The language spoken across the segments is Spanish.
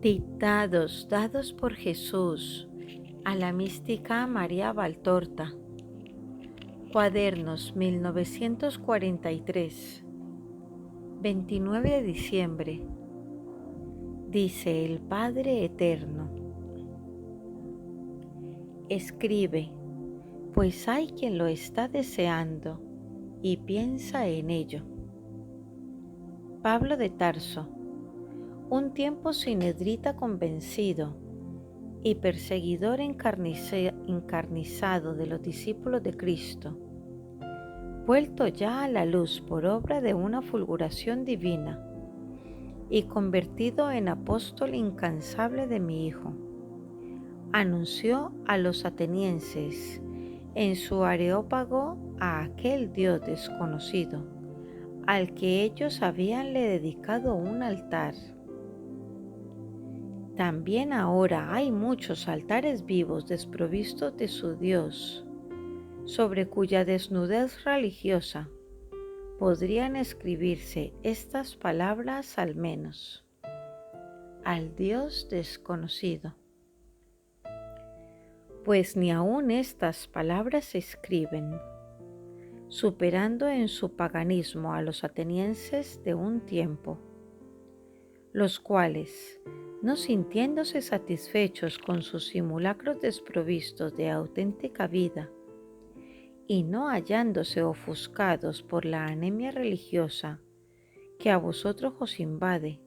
Dictados dados por Jesús a la mística María Valtorta. Cuadernos 1943, 29 de diciembre. Dice el Padre Eterno: escribe, pues hay quien lo está deseando y piensa en ello. Pablo de Tarso, un tiempo sinedrita convencido y perseguidor encarnizado de los discípulos de Cristo, vuelto ya a la luz por obra de una fulguración divina y convertido en apóstol incansable de mi Hijo, anunció a los atenienses en su Areópago a aquel Dios desconocido, al que ellos habíanle dedicado un altar. También ahora hay muchos altares vivos desprovistos de su Dios, sobre cuya desnudez religiosa podrían escribirse estas palabras al menos: al Dios desconocido. Pues ni aun estas palabras se escriben, superando en su paganismo a los atenienses de un tiempo, los cuales, no sintiéndose satisfechos con sus simulacros desprovistos de auténtica vida, y no hallándose ofuscados por la anemia religiosa que a vosotros os invade,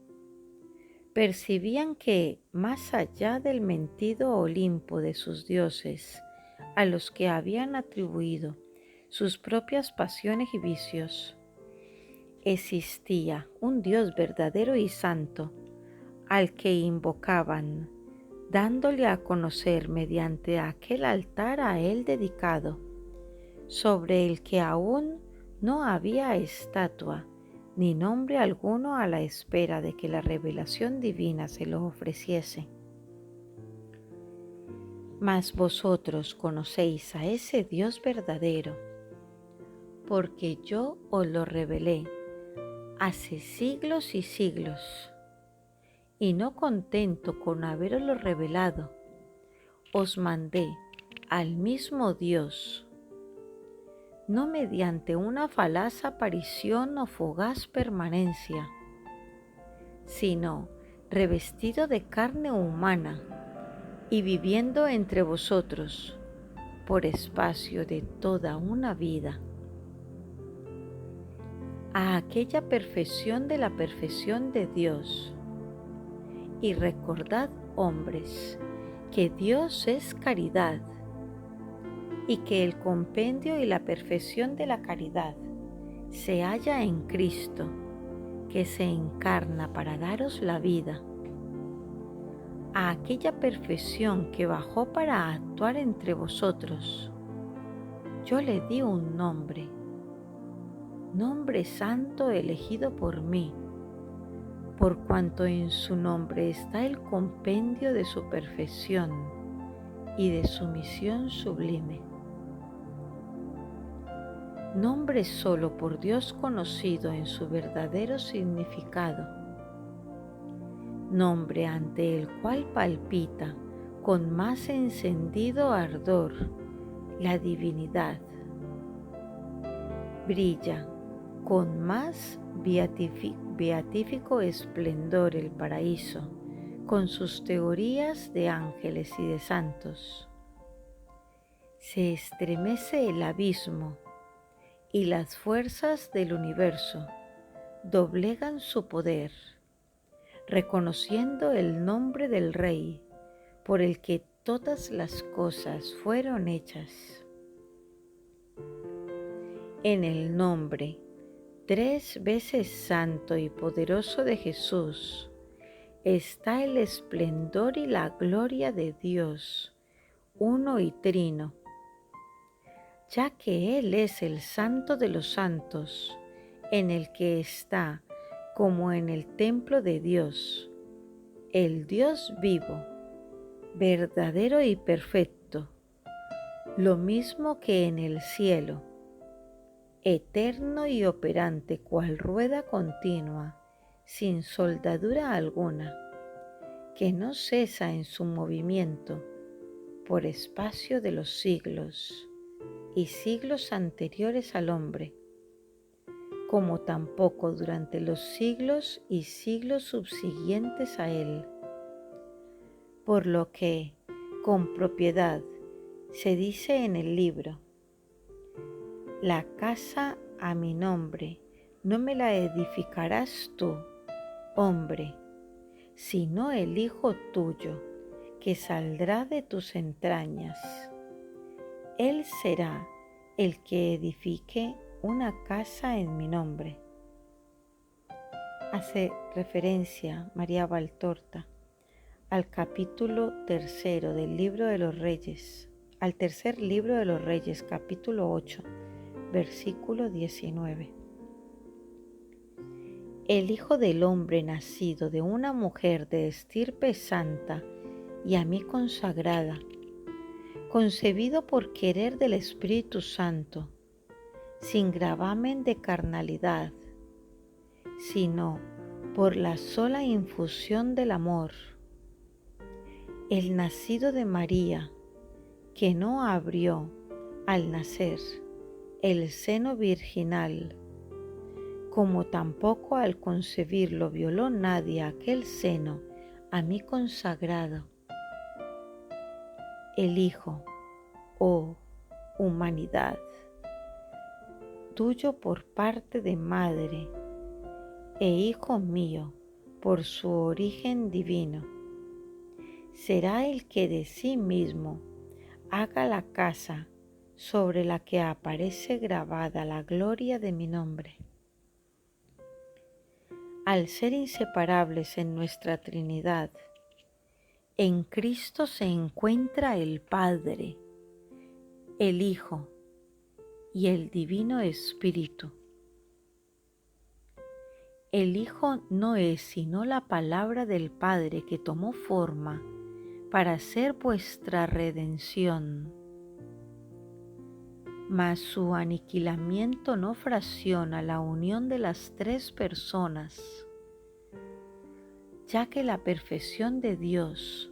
percibían que, más allá del mentido Olimpo de sus dioses, a los que habían atribuido sus propias pasiones y vicios, existía un Dios verdadero y santo, al que invocaban, dándole a conocer mediante aquel altar a él dedicado, sobre el que aún no había estatua ni nombre alguno, a la espera de que la revelación divina se lo ofreciese. Mas vosotros conocéis a ese Dios verdadero, porque yo os lo revelé hace siglos y siglos, y no contento con haberoslo revelado, os mandé al mismo Dios, no mediante una falaz aparición o fugaz permanencia, sino revestido de carne humana y viviendo entre vosotros por espacio de toda una vida, a aquella perfección de la perfección de Dios. Y recordad, hombres, que Dios es caridad, y que el compendio y la perfección de la caridad se halla en Cristo, que se encarna para daros la vida. A aquella perfección que bajó para actuar entre vosotros, yo le di un nombre, nombre santo elegido por mí, por cuanto en su nombre está el compendio de su perfección y de su misión sublime. Nombre solo por Dios conocido en su verdadero significado, nombre ante el cual palpita con más encendido ardor la divinidad, brilla con más beatífico esplendor el paraíso, con sus teorías de ángeles y de santos. Se estremece el abismo y las fuerzas del universo doblegan su poder, reconociendo el nombre del Rey por el que todas las cosas fueron hechas. En el nombre 3 veces santo y poderoso de Jesús está el esplendor y la gloria de Dios, uno y trino, ya que Él es el santo de los santos, en el que está, como en el templo de Dios, el Dios vivo, verdadero y perfecto, lo mismo que en el cielo, eterno y operante cual rueda continua, sin soldadura alguna, que no cesa en su movimiento por espacio de los siglos y siglos anteriores al hombre, como tampoco durante los siglos y siglos subsiguientes a él, por lo que, con propiedad, se dice en el libro: la casa a mi nombre no me la edificarás tú, hombre, sino el Hijo tuyo, que saldrá de tus entrañas. Él será el que edifique una casa en mi nombre. Hace referencia María Valtorta al capítulo 3 del libro de los Reyes, al tercer libro de los Reyes, capítulo 8, versículo 19. El Hijo del Hombre nacido de una mujer de estirpe santa y a mí consagrada, concebido por querer del Espíritu Santo, sin gravamen de carnalidad, sino por la sola infusión del amor, el nacido de María, que no abrió al nacer el seno virginal, como tampoco al concebirlo violó nadie aquel seno a mí consagrado. El Hijo, oh humanidad, tuyo por parte de madre, e Hijo mío por su origen divino, será el que de sí mismo haga la casa sobre la que aparece grabada la gloria de mi nombre. Al ser inseparables en nuestra Trinidad, en Cristo se encuentra el Padre, el Hijo y el Divino Espíritu. El Hijo no es sino la palabra del Padre que tomó forma para ser vuestra redención, mas su aniquilamiento no fracciona la unión de las tres personas, ya que la perfección de Dios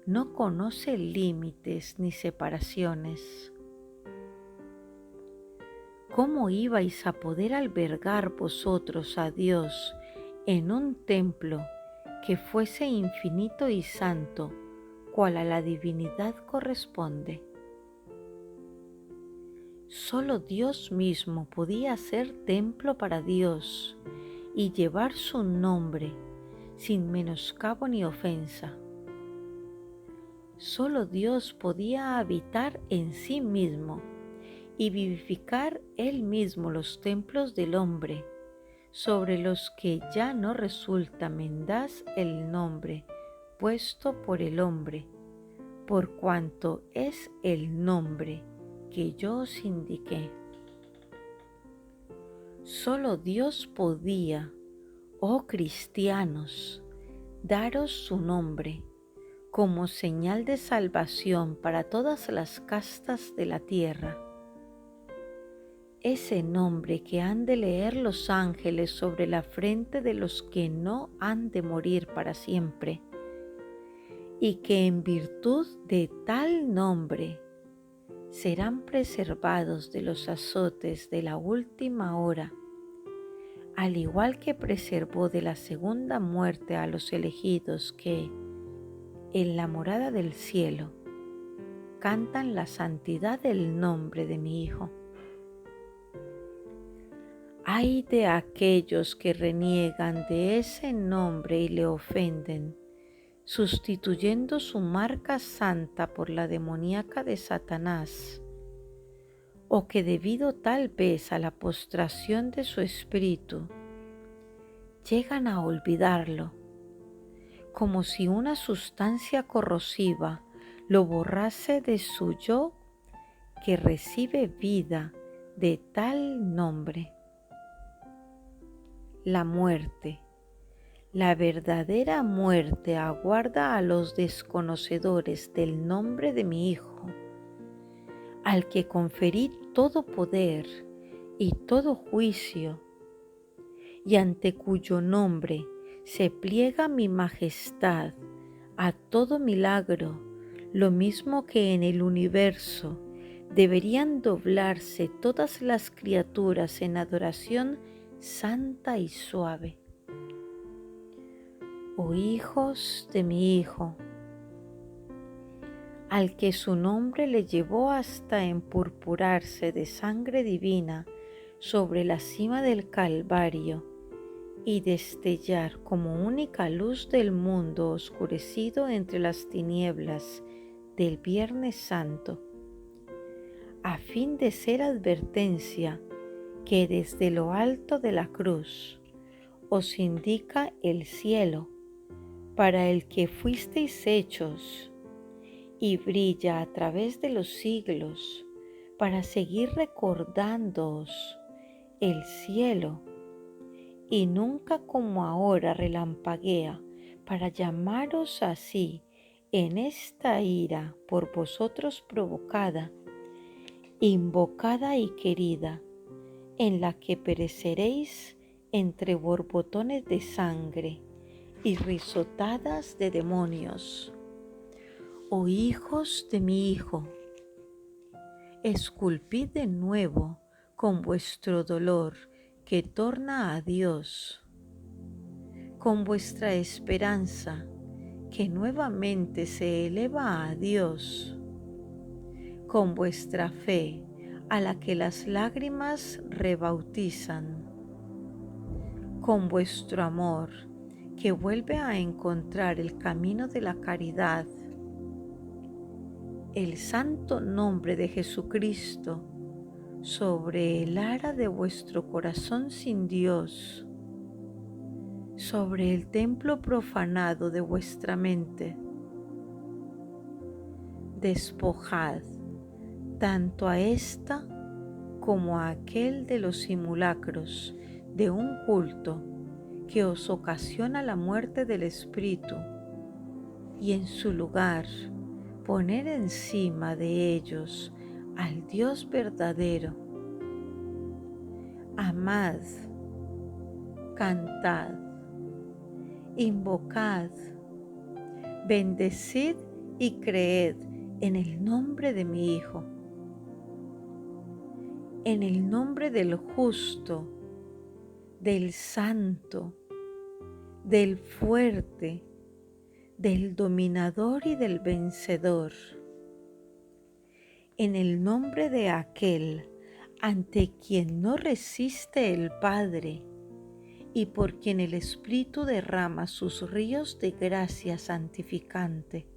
no conoce límites ni separaciones. ¿Cómo ibais a poder albergar vosotros a Dios en un templo que fuese infinito y santo, cual a la divinidad corresponde? Solo Dios mismo podía ser templo para Dios y llevar su nombre sin menoscabo ni ofensa. Solo Dios podía habitar en sí mismo y vivificar Él mismo los templos del hombre, sobre los que ya no resulta mendaz el nombre puesto por el hombre, por cuanto es el nombre que yo os indiqué. Solo Dios podía, oh cristianos, daros su nombre como señal de salvación para todas las castas de la tierra. Ese nombre que han de leer los ángeles sobre la frente de los que no han de morir para siempre, y que en virtud de tal nombre serán preservados de los azotes de la última hora, al igual que preservó de la segunda muerte a los elegidos que, en la morada del cielo, cantan la santidad del nombre de mi Hijo. Ay de aquellos que reniegan de ese nombre y le ofenden, sustituyendo su marca santa por la demoníaca de Satanás, o que debido tal vez a la postración de su espíritu, llegan a olvidarlo, como si una sustancia corrosiva lo borrase de su yo que recibe vida de tal nombre. La muerte, la verdadera muerte, aguarda a los desconocedores del nombre de mi Hijo, al que conferí todo poder y todo juicio, y ante cuyo nombre se pliega mi majestad A todo milagro, lo mismo que en el universo, deberían doblarse todas las criaturas en adoración santa y suave. Oh hijos de mi Hijo, al que su nombre le llevó hasta empurpurarse de sangre divina sobre la cima del Calvario y destellar como única luz del mundo oscurecido entre las tinieblas del Viernes Santo, a fin de ser advertencia que desde lo alto de la cruz os indica el cielo para el que fuisteis hechos, y brilla a través de los siglos para seguir recordándoos el cielo, y nunca como ahora relampaguea para llamaros así en esta ira por vosotros provocada, invocada y querida, en la que pereceréis entre borbotones de sangre y risotadas de demonios. Oh hijos de mi Hijo, esculpid de nuevo con vuestro dolor que torna a Dios, con vuestra esperanza que nuevamente se eleva a Dios, con vuestra fe a la que las lágrimas rebautizan, con vuestro amor que vuelve a encontrar el camino de la caridad, el santo nombre de Jesucristo sobre el ara de vuestro corazón sin Dios, sobre el templo profanado de vuestra mente. Despojad tanto a esta como a aquel de los simulacros de un culto que os ocasiona la muerte del espíritu, y en su lugar poner encima de ellos al Dios verdadero. Amad, cantad, invocad, bendecid y creed en el nombre de mi Hijo, en el nombre del justo, del santo, del fuerte, del dominador y del vencedor, en el nombre de aquel ante quien no resiste el Padre y por quien el Espíritu derrama sus ríos de gracia santificante,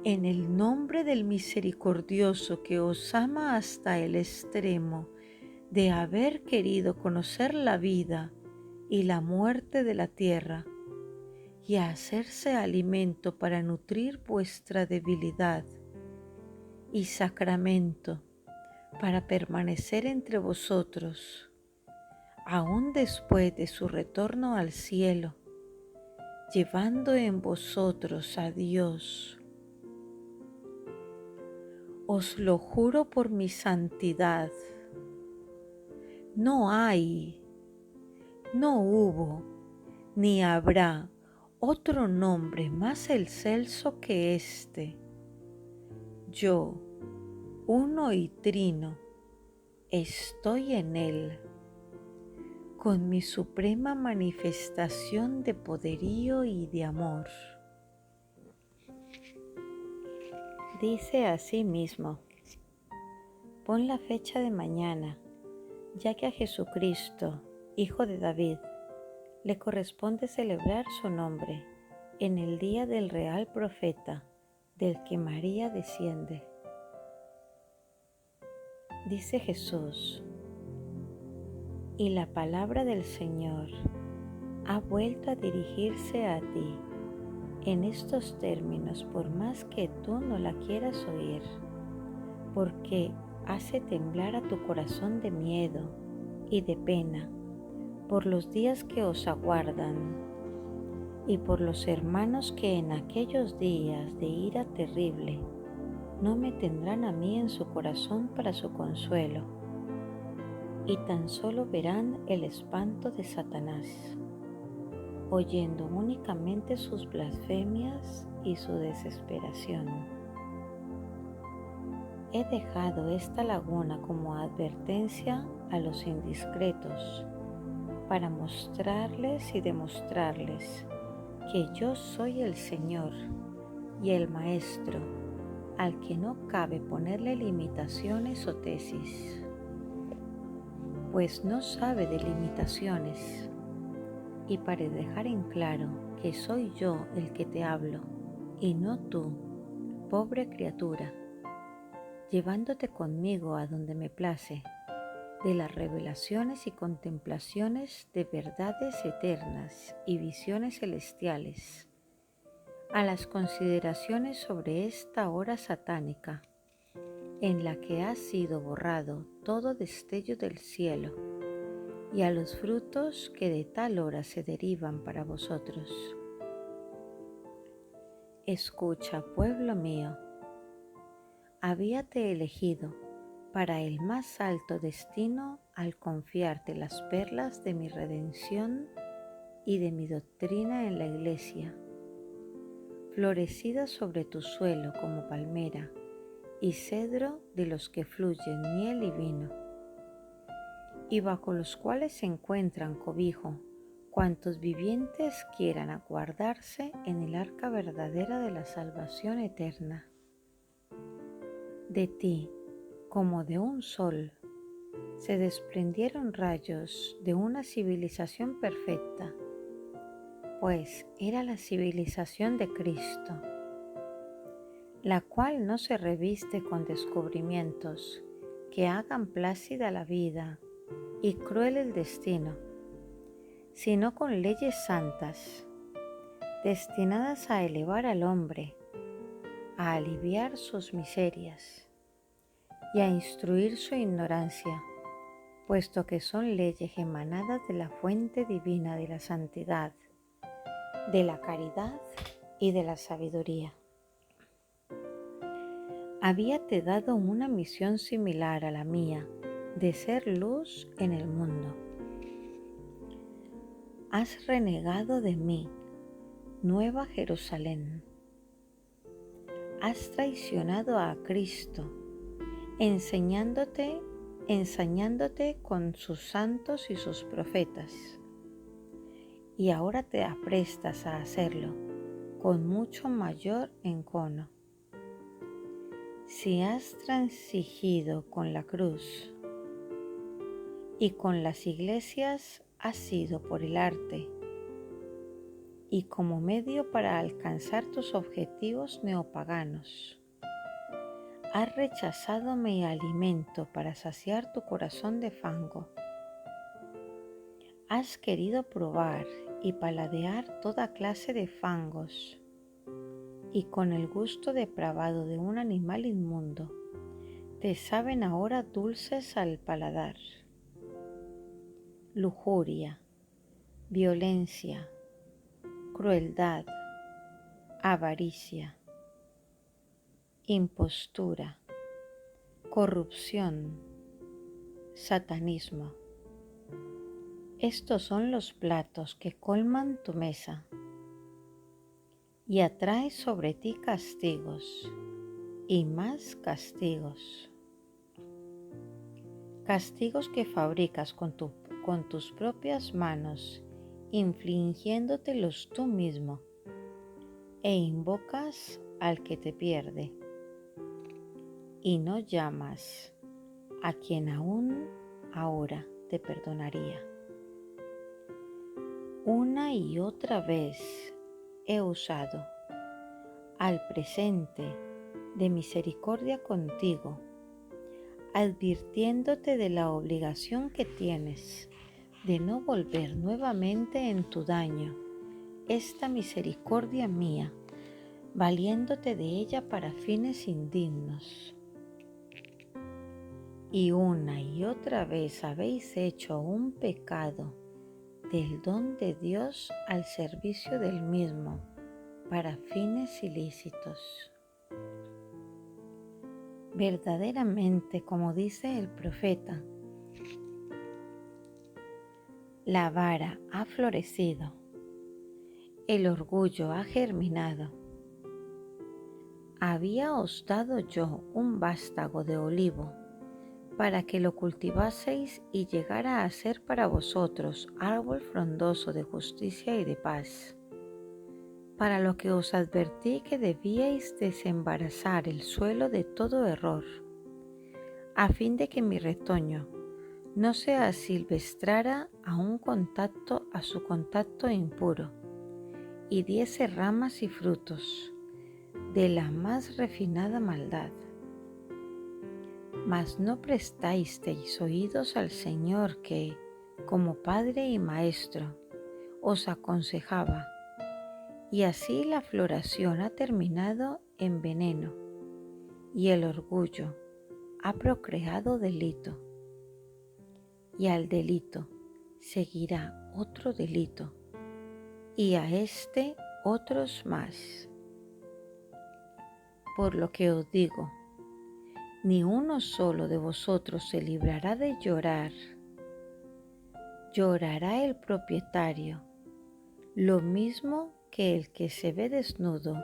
en el nombre del misericordioso que os ama hasta el extremo de haber querido conocer la vida y la muerte de la tierra, y a hacerse alimento para nutrir vuestra debilidad, y sacramento para permanecer entre vosotros, aún después de su retorno al cielo, llevando en vosotros a Dios. Os lo juro por mi santidad, no hay, no hubo, ni habrá otro nombre más excelso que este. Yo, uno y trino, estoy en él, con mi suprema manifestación de poderío y de amor. Dice así mismo: pon la fecha de mañana, ya que a Jesucristo, Hijo de David, le corresponde celebrar su nombre en el día del real profeta, del que María desciende. Dice Jesús: y la palabra del Señor ha vuelto a dirigirse a ti en estos términos, por más que tú no la quieras oír, porque hace temblar a tu corazón de miedo y de pena por los días que os aguardan y por los hermanos que en aquellos días de ira terrible no me tendrán a mí en su corazón para su consuelo, y tan solo verán el espanto de Satanás. oyendo únicamente sus blasfemias y su desesperación. He dejado esta laguna como advertencia a los indiscretos, para mostrarles y demostrarles que yo soy el Señor y el Maestro, al que no cabe ponerle limitaciones o tesis, pues no sabe de limitaciones. Y para dejar en claro que soy yo el que te hablo, y no tú, pobre criatura, llevándote conmigo a donde me place, de las revelaciones y contemplaciones de verdades eternas y visiones celestiales, a las consideraciones sobre esta hora satánica, en la que ha sido borrado todo destello del cielo, y a los frutos que de tal hora se derivan para vosotros. Escucha, pueblo mío, habíate elegido para el más alto destino al confiarte las perlas de mi redención y de mi doctrina en la iglesia, florecida sobre tu suelo como palmera y cedro de los que fluyen miel y vino, y bajo los cuales se encuentran cobijo cuantos vivientes quieran aguardarse en el arca verdadera de la salvación eterna. De ti, como de un sol, se desprendieron rayos de una civilización perfecta, pues era la civilización de Cristo, la cual no se reviste con descubrimientos que hagan plácida la vida y cruel el destino, sino con leyes santas, destinadas a elevar al hombre, a aliviar sus miserias y a instruir su ignorancia, puesto que son leyes emanadas de la fuente divina de la santidad, de la caridad y de la sabiduría. Habíate dado una misión similar a la mía, de ser luz en el mundo. Has renegado de mí, Nueva Jerusalén. Has traicionado a Cristo, ensañándote con sus santos y sus profetas, y ahora te aprestas a hacerlo con mucho mayor encono. Si has transigido con la cruz y con las iglesias, has sido por el arte y como medio para alcanzar tus objetivos neopaganos. Has rechazado mi alimento para saciar tu corazón de fango. Has querido probar y paladear toda clase de fangos, y con el gusto depravado de un animal inmundo, te saben ahora dulces al paladar. Lujuria, violencia, crueldad, avaricia, impostura, corrupción, satanismo. Estos son los platos que colman tu mesa y atrae sobre ti castigos y más castigos. Castigos que fabricas con tus propias manos, infligiéndotelos tú mismo, e invocas al que te pierde, y no llamas a quien aún ahora te perdonaría. Una y otra vez he usado al presente de misericordia contigo, advirtiéndote de la obligación que tienes de no volver nuevamente en tu daño esta misericordia mía, valiéndote de ella para fines indignos. Y una y otra vez habéis hecho un pecado del don de Dios al servicio del mismo, para fines ilícitos. Verdaderamente, como dice el profeta, la vara ha florecido El orgullo ha germinado. Habíaos dado yo un vástago de olivo, para que lo cultivaseis y llegara a ser para vosotros árbol frondoso de justicia y de paz. Para lo que os advertí que debíais desembarazar el suelo de todo error, a fin de que mi retoño no se asilvestrara a su contacto impuro, y diese ramas y frutos de la más refinada maldad. Mas no prestasteis oídos al Señor que, como Padre y Maestro, os aconsejaba, y así la floración ha terminado en veneno, y el orgullo ha procreado delito, y al delito seguirá otro delito, y a este otros más. Por lo que os digo, ni uno solo de vosotros se librará de llorar. Llorará el propietario, lo mismo que el que se ve desnudo,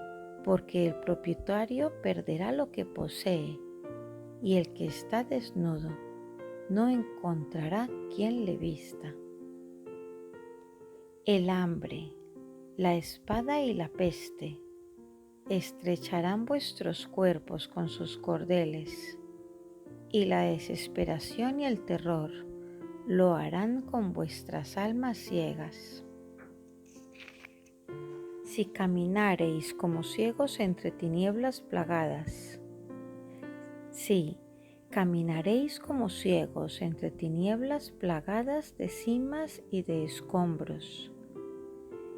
porque el propietario perderá lo que posee, y el que está desnudo no encontrará quien le vista. El hambre, la espada y la peste estrecharán vuestros cuerpos con sus cordeles, y la desesperación y el terror lo harán con vuestras almas ciegas. Si caminareis como ciegos entre tinieblas plagadas, sí, caminaréis como ciegos entre tinieblas plagadas de cimas y de escombros,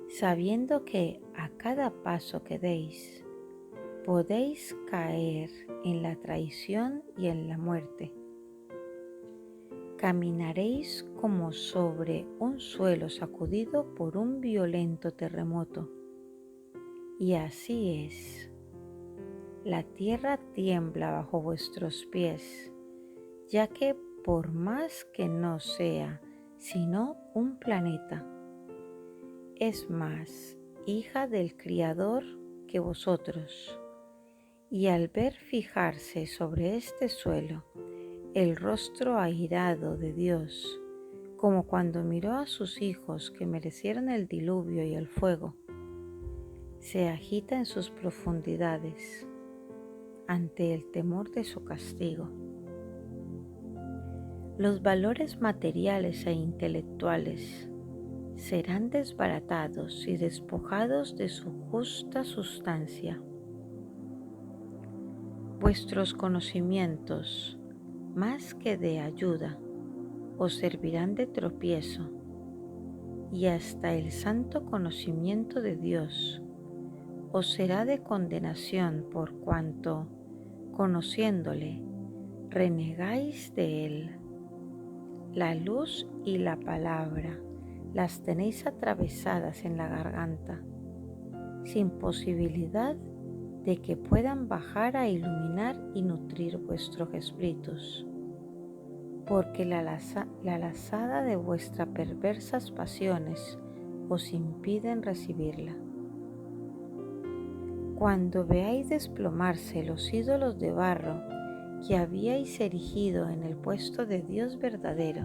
sabiendo que a cada paso que deis podéis caer en la traición y en la muerte. Caminaréis como sobre un suelo sacudido por un violento terremoto. Y así es. La tierra tiembla bajo vuestros pies, ya que por más que no sea sino un planeta, es más hija del Criador que vosotros. Y al ver fijarse sobre este suelo el rostro airado de Dios, como cuando miró a sus hijos que merecieron el diluvio y el fuego, se agita en sus profundidades ante el temor de su castigo. Los valores materiales e intelectuales serán desbaratados y despojados de su justa sustancia. Vuestros conocimientos, más que de ayuda, os servirán de tropiezo, y hasta el santo conocimiento de Dios os será de condenación por cuanto, conociéndole, renegáis de él. La luz y la palabra las tenéis atravesadas en la garganta, sin posibilidad de que puedan bajar a iluminar y nutrir vuestros espíritus, porque la lazada de vuestras perversas pasiones os impiden recibirla. Cuando veáis desplomarse los ídolos de barro que habíais erigido en el puesto de Dios verdadero,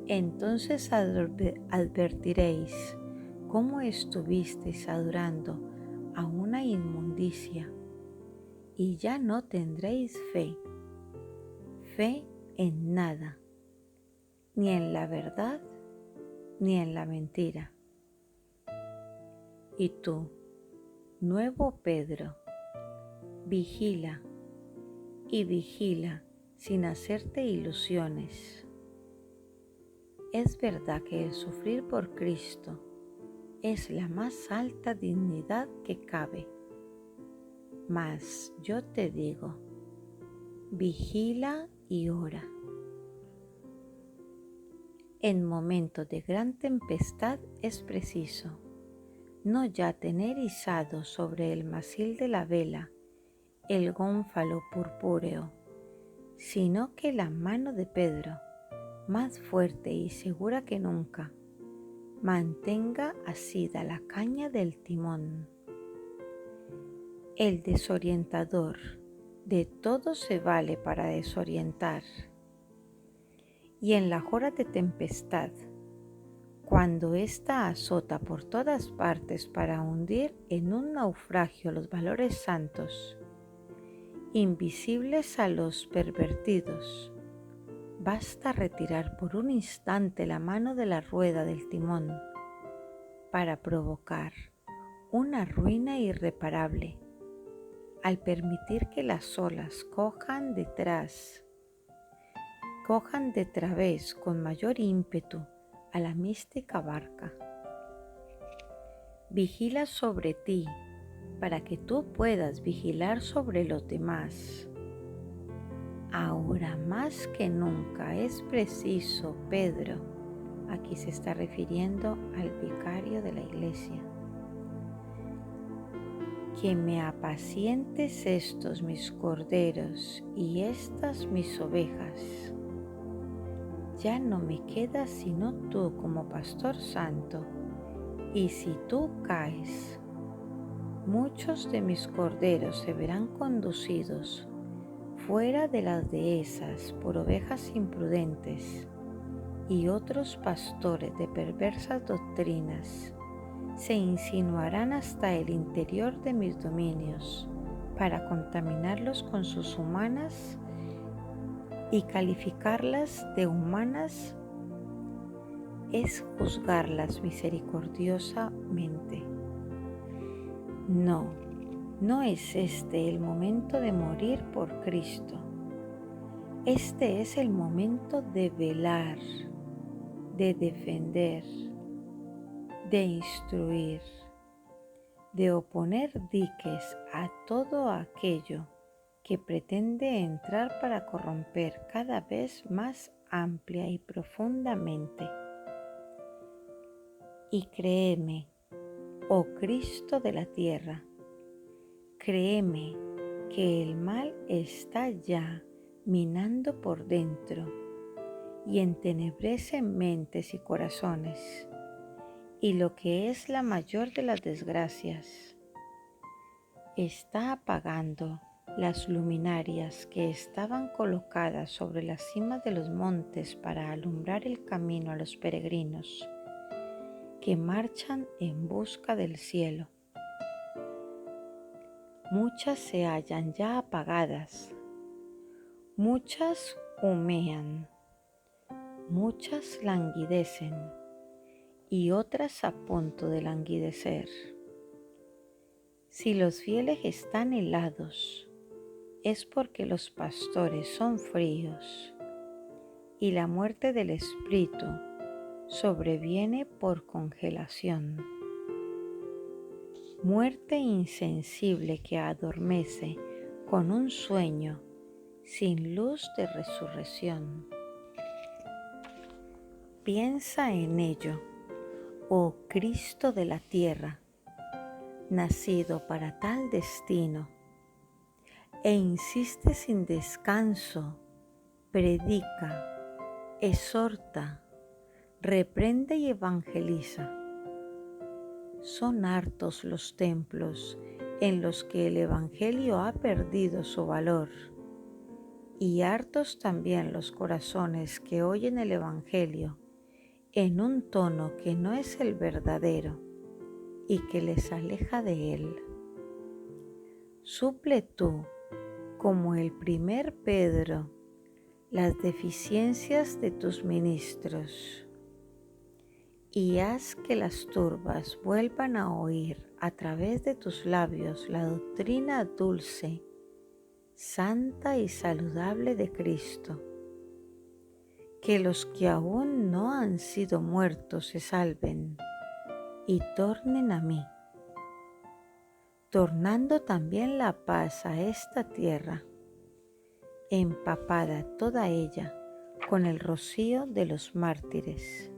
entonces advertiréis cómo estuvisteis adorando a una inmundicia, y ya no tendréis fe en nada, ni en la verdad, ni en la mentira. Y tú, nuevo Pedro, vigila y vigila sin hacerte ilusiones. Es verdad que el sufrir por Cristo es la más alta dignidad que cabe, mas yo te digo, vigila y ora. En momentos de gran tempestad es preciso no ya tener izado sobre el mástil de la vela el gónfalo purpúreo, sino que la mano de Pedro, más fuerte y segura que nunca, mantenga asida la caña del timón. El desorientador de todo se vale para desorientar. Y en la hora de tempestad, cuando ésta azota por todas partes para hundir en un naufragio los valores santos, invisibles a los pervertidos, basta retirar por un instante la mano de la rueda del timón para provocar una ruina irreparable, al permitir que las olas cojan de través con mayor ímpetu a la mística barca. Vigila sobre ti para que tú puedas vigilar sobre los demás. Ahora más que nunca es preciso, Pedro, aquí se está refiriendo al vicario de la iglesia, que me apacientes estos mis corderos y estas mis ovejas. Ya no me queda sino tú como pastor santo, y si tú caes, muchos de mis corderos se verán conducidos fuera de las dehesas por ovejas imprudentes, y otros pastores de perversas doctrinas se insinuarán hasta el interior de mis dominios para contaminarlos con sus humanas y calificarlas de humanas es juzgarlas misericordiosamente. No es este el momento de morir por Cristo. Este es el momento de velar, de defender, de instruir, de oponer diques a todo aquello que pretende entrar para corromper cada vez más amplia y profundamente. Y créeme, oh Cristo de la tierra, créeme que el mal está ya minando por dentro y entenebrece mentes y corazones, y lo que es la mayor de las desgracias, está apagando las luminarias que estaban colocadas sobre las cimas de los montes para alumbrar el camino a los peregrinos que marchan en busca del cielo. Muchas se hallan ya apagadas, muchas humean, muchas languidecen y otras a punto de languidecer. Si los fieles están helados, es porque los pastores son fríos, y la muerte del espíritu sobreviene por congelación. Muerte insensible que adormece con un sueño sin luz de resurrección. Piensa en ello, oh Cristo de la tierra, nacido para tal destino, e insiste sin descanso, predica, exhorta, reprende y evangeliza. Son hartos los templos en los que el Evangelio ha perdido su valor, y hartos también los corazones que oyen el Evangelio en un tono que no es el verdadero y que les aleja de él. Suple tú, como el primer Pedro, las deficiencias de tus ministros, y haz que las turbas vuelvan a oír a través de tus labios la doctrina dulce, santa y saludable de Cristo. Que los que aún no han sido muertos se salven y tornen a mí, tornando también la paz a esta tierra, empapada toda ella con el rocío de los mártires.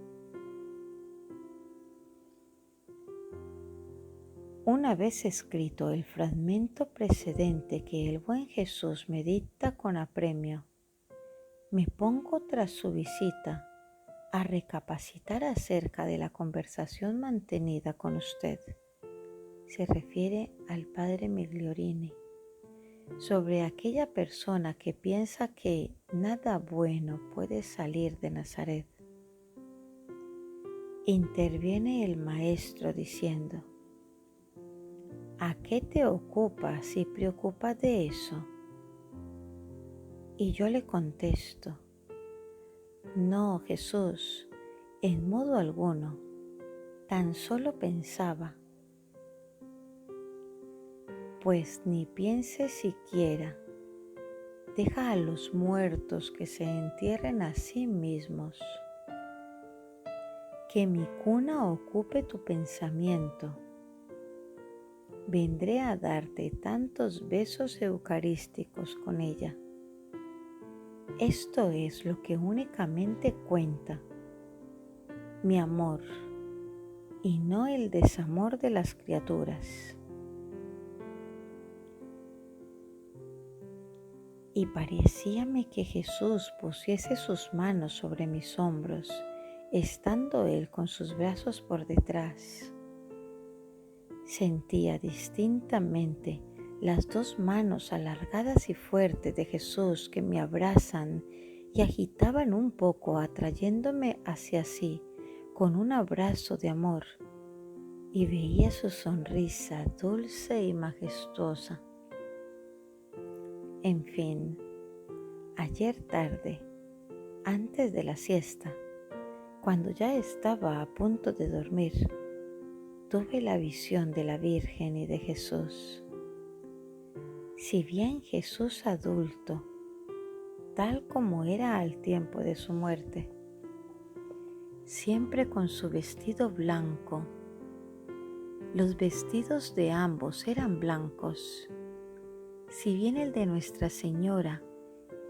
Una vez escrito el fragmento precedente que el buen Jesús me dicta con apremio, me pongo tras su visita a recapacitar acerca de la conversación mantenida con usted. Se refiere al padre Migliorini sobre aquella persona que piensa que nada bueno puede salir de Nazaret. Interviene el maestro diciendo: ¿a qué te ocupas y preocupas de eso? Y yo le contesto: no, Jesús, en modo alguno, tan solo pensaba. Pues ni piense siquiera, deja a los muertos que se entierren a sí mismos. Que mi cuna ocupe tu pensamiento. Vendré a darte tantos besos eucarísticos con ella. Esto es lo que únicamente cuenta, mi amor, y no el desamor de las criaturas. Y parecíame que Jesús pusiese sus manos sobre mis hombros, estando él con sus brazos por detrás. Sentía distintamente las dos manos alargadas y fuertes de Jesús que me abrazan y agitaban un poco, atrayéndome hacia sí con un abrazo de amor, y veía su sonrisa dulce y majestuosa. En fin, ayer tarde, antes de la siesta, cuando ya estaba a punto de dormir, tuve la visión de la Virgen y de Jesús. Si bien Jesús adulto, tal como era al tiempo de su muerte, siempre con su vestido blanco, los vestidos de ambos eran blancos. Si bien el de Nuestra Señora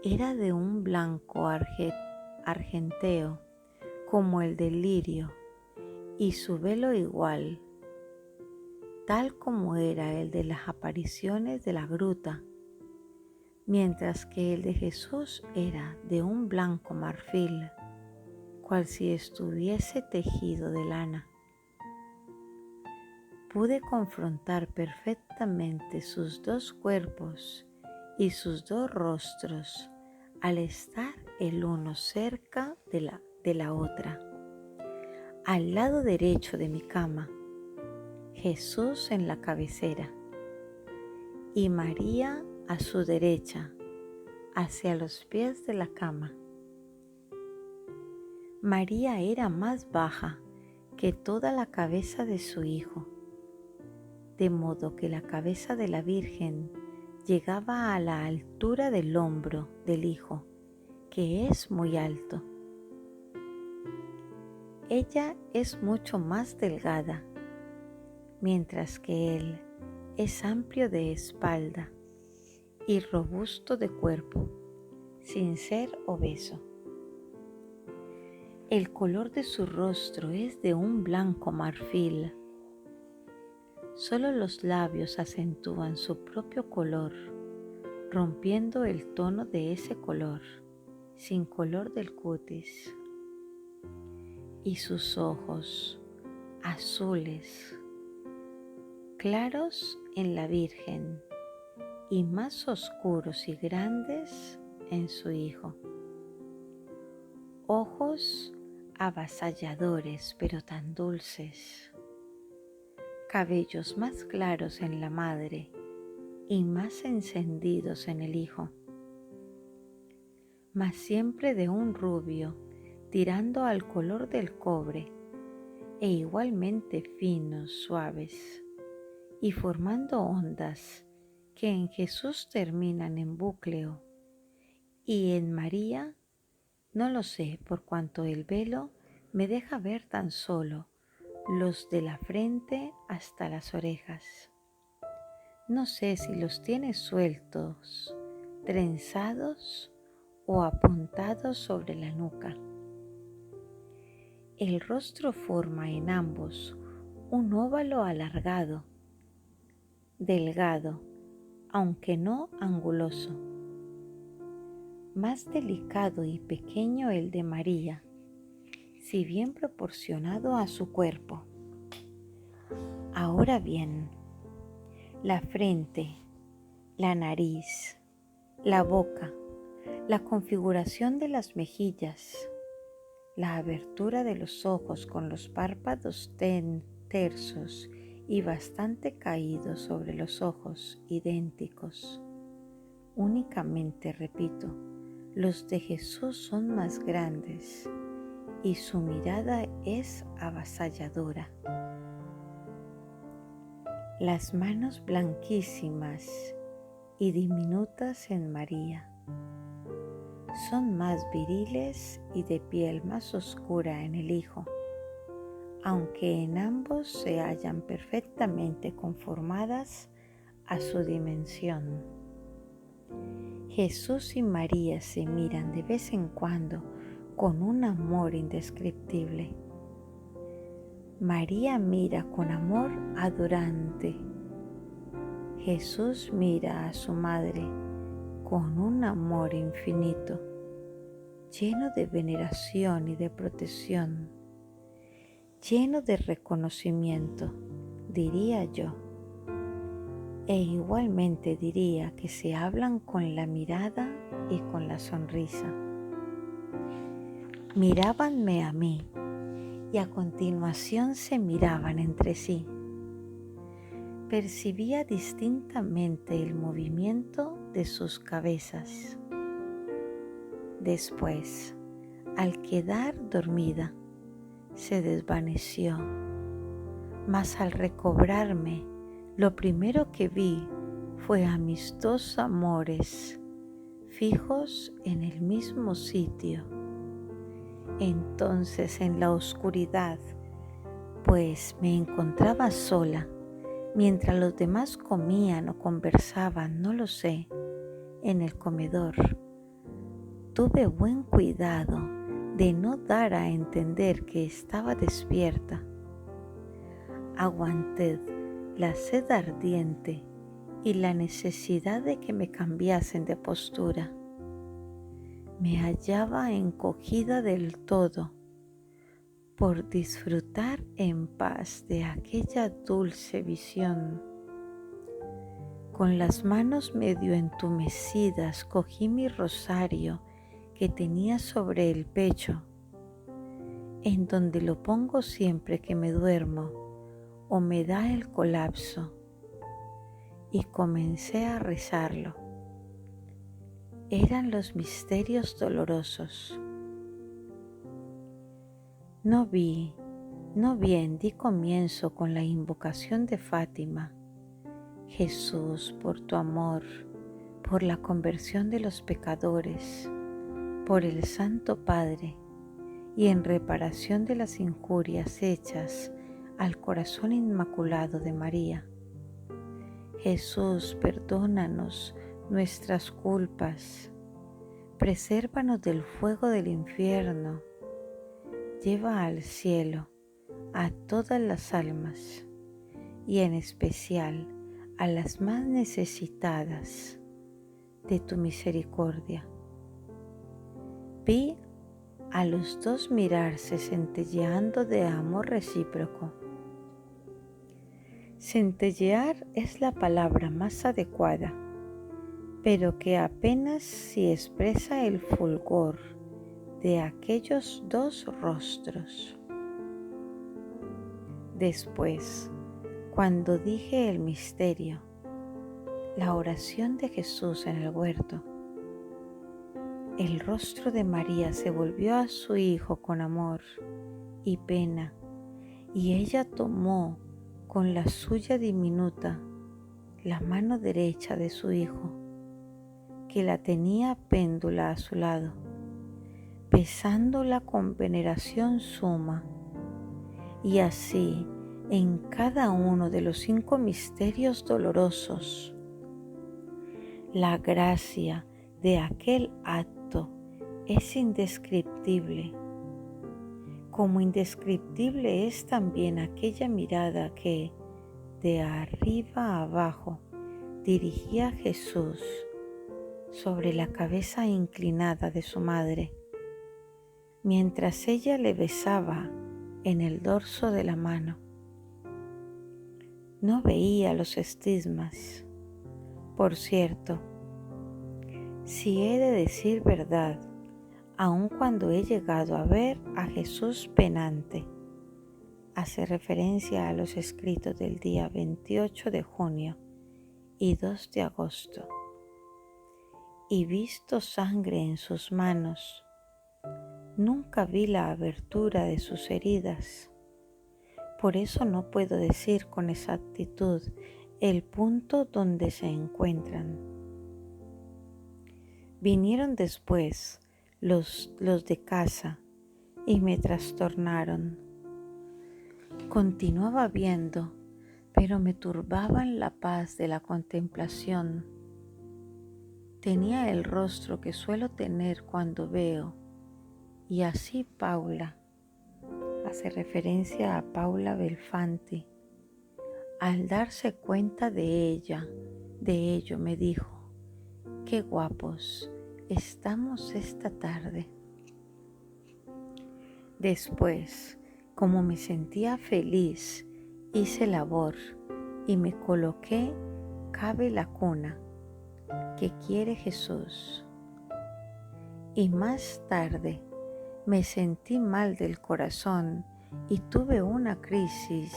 era de un blanco argenteo, como el del lirio, y su velo igual, tal como era el de las apariciones de la gruta, mientras que el de Jesús era de un blanco marfil, cual si estuviese tejido de lana. Pude confrontar perfectamente sus dos cuerpos y sus dos rostros al estar el uno cerca de la otra. Al lado derecho de mi cama, Jesús en la cabecera y María a su derecha, hacia los pies de la cama. María era más baja que toda la cabeza de su hijo, de modo que la cabeza de la Virgen llegaba a la altura del hombro del hijo, que es muy alto. Ella es mucho más delgada, mientras que él es amplio de espalda y robusto de cuerpo, sin ser obeso. El color de su rostro es de un blanco marfil. Solo los labios acentúan su propio color, rompiendo el tono de ese color, sin color del cutis. Y sus ojos, azules, claros en la Virgen y más oscuros y grandes en su Hijo. Ojos avasalladores pero tan dulces. Cabellos más claros en la madre y más encendidos en el Hijo, mas siempre de un rubio tirando al color del cobre e igualmente finos, suaves y formando ondas que en Jesús terminan en búcleo y en María no lo sé por cuanto el velo me deja ver tan solo los de la frente hasta las orejas. No sé si los tiene sueltos, trenzados o apuntados sobre la nuca. El rostro forma en ambos un óvalo alargado, delgado, aunque no anguloso. Más delicado y pequeño el de María, si bien proporcionado a su cuerpo. Ahora bien, la frente, la nariz, la boca, la configuración de las mejillas, la abertura de los ojos con los párpados tersos y bastante caídos sobre los ojos idénticos. Únicamente, repito, los de Jesús son más grandes y su mirada es avasalladora. Las manos blanquísimas y diminutas en María son más viriles y de piel más oscura en el Hijo, aunque en ambos se hallan perfectamente conformadas a su dimensión. Jesús y María se miran de vez en cuando con un amor indescriptible. María mira con amor adorante. Jesús mira a su madre con un amor infinito, lleno de veneración y de protección, lleno de reconocimiento, diría yo. E igualmente diría que se hablan con la mirada y con la sonrisa. Mirábanme a mí y a continuación se miraban entre sí. Percibía distintamente el movimiento de sus cabezas. Después, al quedar dormida, se desvaneció, mas al recobrarme, lo primero que vi fue a mis dos amores fijos en el mismo sitio. Entonces en la oscuridad, pues me encontraba sola, mientras los demás comían o conversaban, no lo sé, en el comedor, tuve buen cuidado de no dar a entender que estaba despierta. Aguanté la sed ardiente y la necesidad de que me cambiasen de postura. Me hallaba encogida del todo por disfrutar en paz de aquella dulce visión. Con las manos medio entumecidas cogí mi rosario que tenía sobre el pecho, en donde lo pongo siempre que me duermo o me da el colapso, y comencé a rezarlo. Eran los misterios dolorosos. No bien di comienzo con la invocación de Fátima. Jesús, por tu amor, por la conversión de los pecadores, por el Santo Padre y en reparación de las injurias hechas al corazón inmaculado de María. Jesús, perdónanos nuestras culpas, presérvanos del fuego del infierno, lleva al cielo a todas las almas y en especial a las más necesitadas de tu misericordia. Vi a los dos mirarse centelleando de amor recíproco. Centellear es la palabra más adecuada, pero que apenas si expresa el fulgor de aquellos dos rostros. Después, cuando dije el misterio, la oración de Jesús en el huerto, el rostro de María se volvió a su Hijo con amor y pena, y ella tomó con la suya diminuta la mano derecha de su Hijo, que la tenía péndula a su lado, besándola con veneración suma, y así en cada uno de los 5 misterios dolorosos. La gracia de aquel acto es indescriptible, como indescriptible es también aquella mirada que, de arriba a abajo, dirigía a Jesús sobre la cabeza inclinada de su madre. mientras ella le besaba en el dorso de la mano. No veía los estigmas. Por cierto, si he de decir verdad, aun cuando he llegado a ver a Jesús penante, hace referencia a los escritos del día 28 de junio y 2 de agosto, y visto sangre en sus manos, nunca vi la abertura de sus heridas. Por eso no puedo decir con exactitud el punto donde se encuentran. Vinieron después los de casa y me trastornaron. Continuaba viendo, pero me turbaban la paz de la contemplación. Tenía el rostro que suelo tener cuando veo, y así Paula, hace referencia a Paula Belfanti, al darse cuenta de ello me dijo: qué guapos estamos esta tarde. Después, como me sentía feliz, hice labor y me coloqué cabe la cuna que quiere Jesús. Y más tarde me sentí mal del corazón y tuve una crisis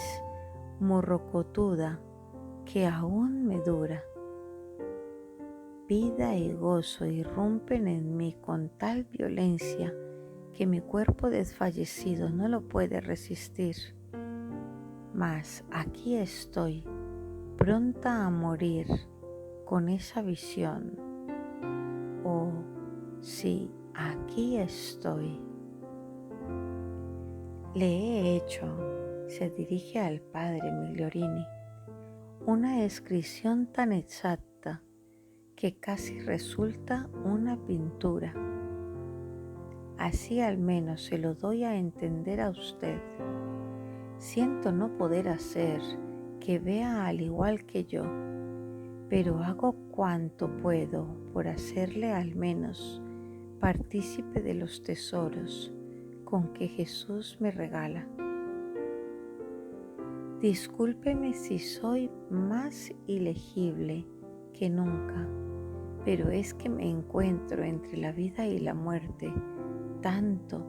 morrocotuda que aún me dura. Vida y gozo irrumpen en mí con tal violencia que mi cuerpo desfallecido no lo puede resistir. Mas aquí estoy, pronta a morir con esa visión. Oh, sí, aquí estoy. Le he hecho, se dirige al padre Migliorini, una descripción tan exacta que casi resulta una pintura. Así al menos se lo doy a entender a usted. Siento no poder hacer que vea al igual que yo, pero hago cuanto puedo por hacerle al menos partícipe de los tesoros con que Jesús me regala. Discúlpeme si soy más ilegible que nunca, pero es que me encuentro entre la vida y la muerte, tanto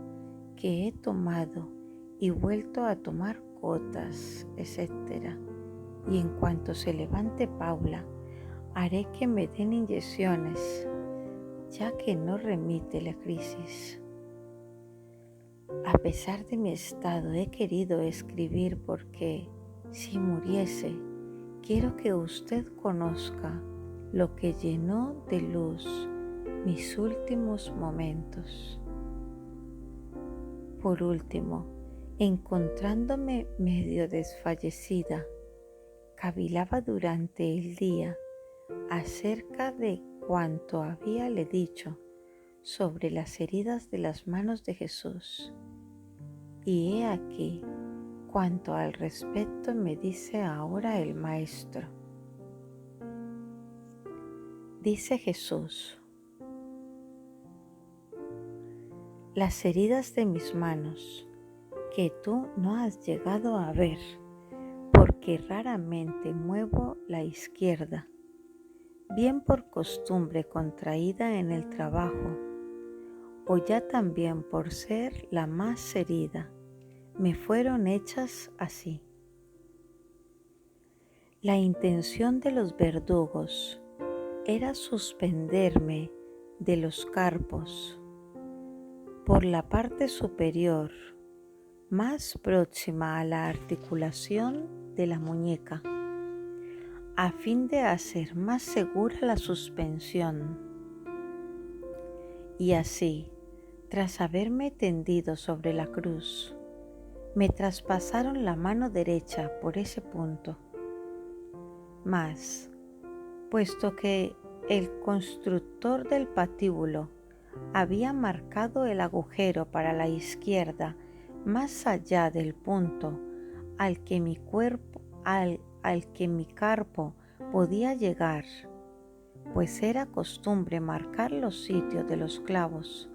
que he tomado y vuelto a tomar gotas, etc. Y en cuanto se levante Paula, haré que me den inyecciones, ya que no remite la crisis. A pesar de mi estado, he querido escribir porque, si muriese, quiero que usted conozca lo que llenó de luz mis últimos momentos. Por último, encontrándome medio desfallecida, cavilaba durante el día acerca de cuanto habíale dicho sobre las heridas de las manos de Jesús. Y he aquí cuanto al respecto me dice ahora el Maestro. Dice Jesús: las heridas de mis manos que tú no has llegado a ver, porque raramente muevo la izquierda, bien por costumbre contraída en el trabajo, o ya también por ser la más herida, me fueron hechas así. La intención de los verdugos era suspenderme de los carpos por la parte superior, más próxima a la articulación de la muñeca, a fin de hacer más segura la suspensión. Y así, tras haberme tendido sobre la cruz, me traspasaron la mano derecha por ese punto. Mas, puesto que el constructor del patíbulo había marcado el agujero para la izquierda más allá del punto al que mi carpo podía llegar, pues era costumbre marcar los sitios de los clavos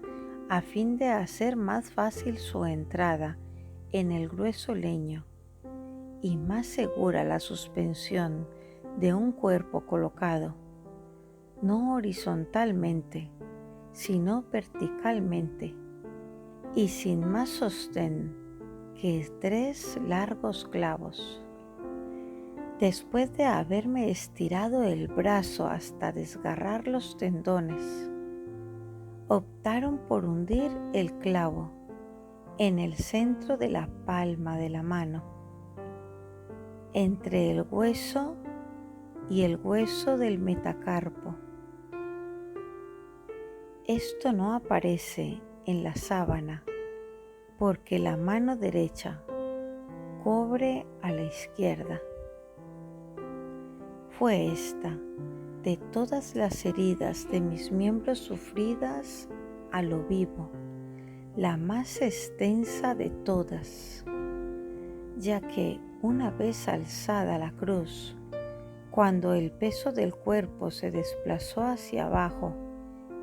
a fin de hacer más fácil su entrada en el grueso leño y más segura la suspensión de un cuerpo colocado, no horizontalmente, sino verticalmente, y sin más sostén que 3 largos clavos. Después de haberme estirado el brazo hasta desgarrar los tendones, optaron por hundir el clavo en el centro de la palma de la mano, entre el hueso y el hueso del metacarpo. Esto no aparece en la sábana porque la mano derecha cubre a la izquierda. Fue esta, de todas las heridas de mis miembros sufridas a lo vivo, la más extensa de todas, ya que una vez alzada la cruz, cuando el peso del cuerpo se desplazó hacia abajo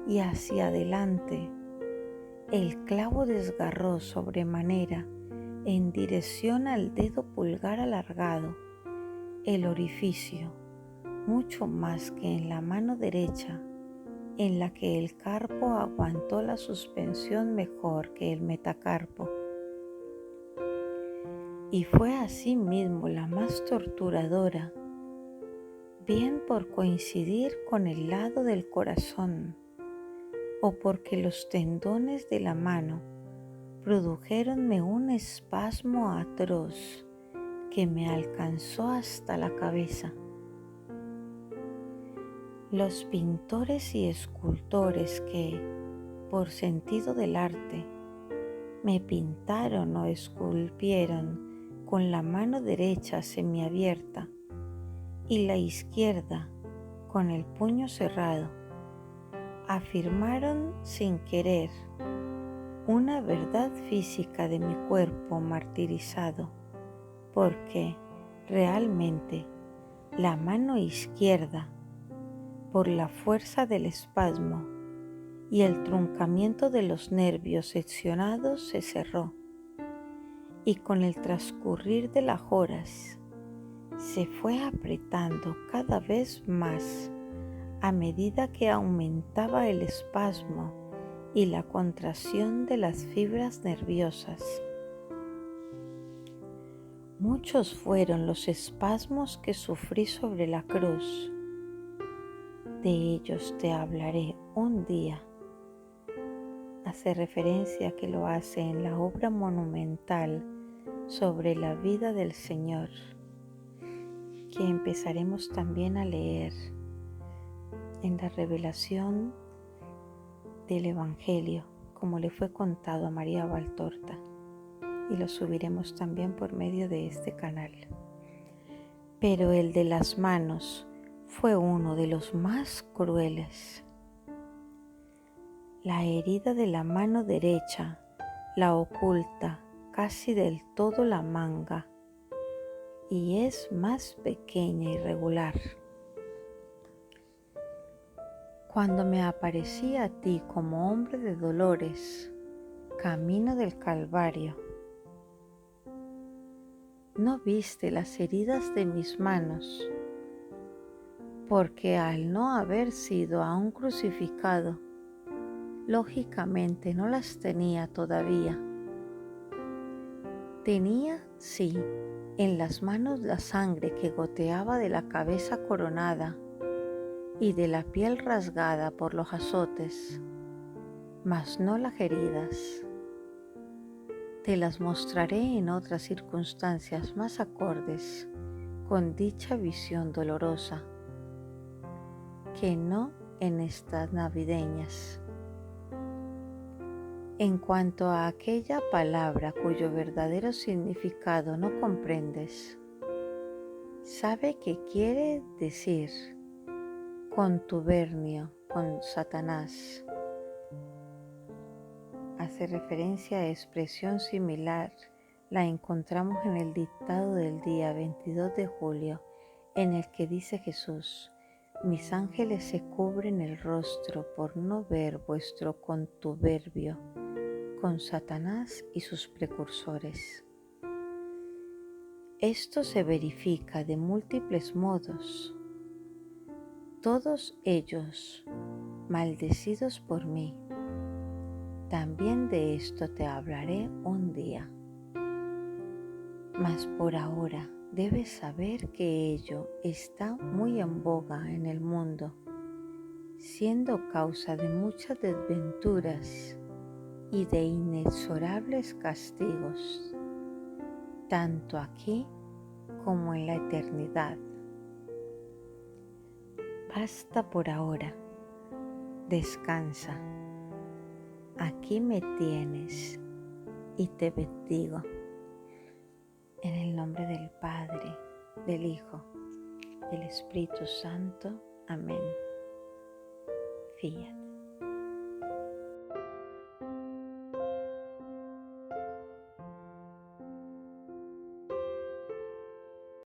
y hacia adelante, el clavo desgarró sobremanera en dirección al dedo pulgar alargado el orificio, mucho más que en la mano derecha, en la que el carpo aguantó la suspensión mejor que el metacarpo. Y fue asimismo la más torturadora, bien por coincidir con el lado del corazón, o porque los tendones de la mano produjéronme un espasmo atroz que me alcanzó hasta la cabeza. Los pintores y escultores que, por sentido del arte, me pintaron o esculpieron con la mano derecha semiabierta y la izquierda con el puño cerrado, afirmaron sin querer una verdad física de mi cuerpo martirizado, porque realmente la mano izquierda, por la fuerza del espasmo y el truncamiento de los nervios seccionados, se cerró, y con el transcurrir de las horas se fue apretando cada vez más a medida que aumentaba el espasmo y la contracción de las fibras nerviosas. Muchos fueron los espasmos que sufrí sobre la cruz. De ellos te hablaré un día. Hace referencia a que lo hace en la obra monumental sobre la vida del Señor, que empezaremos también a leer en la revelación del Evangelio, como le fue contado a María Valtorta, y lo subiremos también por medio de este canal. Pero el de las manos fue uno de los más crueles. La herida de la mano derecha la oculta casi del todo la manga y es más pequeña y regular. Cuando me aparecí a ti como hombre de dolores, camino del Calvario, no viste las heridas de mis manos, porque al no haber sido aún crucificado, lógicamente no las tenía todavía. Tenía, sí, en las manos la sangre que goteaba de la cabeza coronada y de la piel rasgada por los azotes, mas no las heridas. Te las mostraré en otras circunstancias más acordes con dicha visión dolorosa, que no en estas navideñas. En cuanto a aquella palabra cuyo verdadero significado no comprendes, sabe que quiere decir contubernio con Satanás. Hace referencia a expresión similar, la encontramos en el dictado del día 22 de julio, en el que dice Jesús: mis ángeles se cubren el rostro por no ver vuestro contubernio con Satanás y sus precursores. Esto se verifica de múltiples modos, todos ellos maldecidos por mí. También de esto te hablaré un día. Mas por ahora debes saber que ello está muy en boga en el mundo, siendo causa de muchas desventuras y de inexorables castigos, tanto aquí como en la eternidad. Basta por ahora, descansa, aquí me tienes y te bendigo. En el nombre del Padre, del Hijo, del Espíritu Santo. Amén. Fiat.